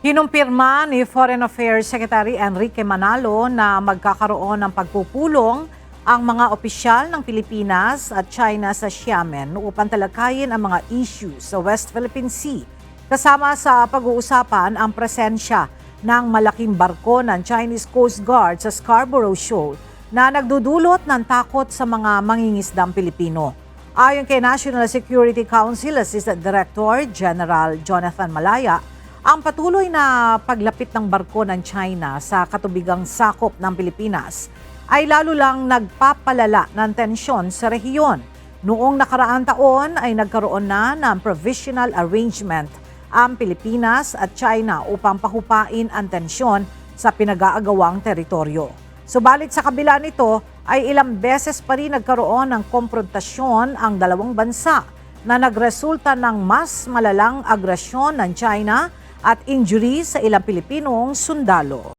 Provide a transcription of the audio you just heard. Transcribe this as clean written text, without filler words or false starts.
Kinumpirma ni Foreign Affairs Secretary Enrique Manalo na magkakaroon ng pagpupulong ang mga opisyal ng Pilipinas at China sa Xiamen upang talakayin ang mga issues sa West Philippine Sea. Kasama sa pag-uusapan ang presensya ng malaking barko ng Chinese Coast Guard sa Scarborough Shoal na nagdudulot ng takot sa mga mangingisdang Pilipino. Ayon kay National Security Council Assistant Director General Jonathan Malaya, ang patuloy na paglapit ng barko ng China sa katubigang sakop ng Pilipinas ay lalo lang nagpapalala ng tensyon sa rehiyon. Noong nakaraang taon ay nagkaroon na ng provisional arrangement ang Pilipinas at China upang pahupain ang tensyon sa pinag-aagawang teritoryo. Subalit sa kabila nito ay ilang beses pa rin nagkaroon ng komprontasyon ang dalawang bansa na nagresulta ng mas malalang agresyon ng China at injury sa ilang Pilipinong sundalo.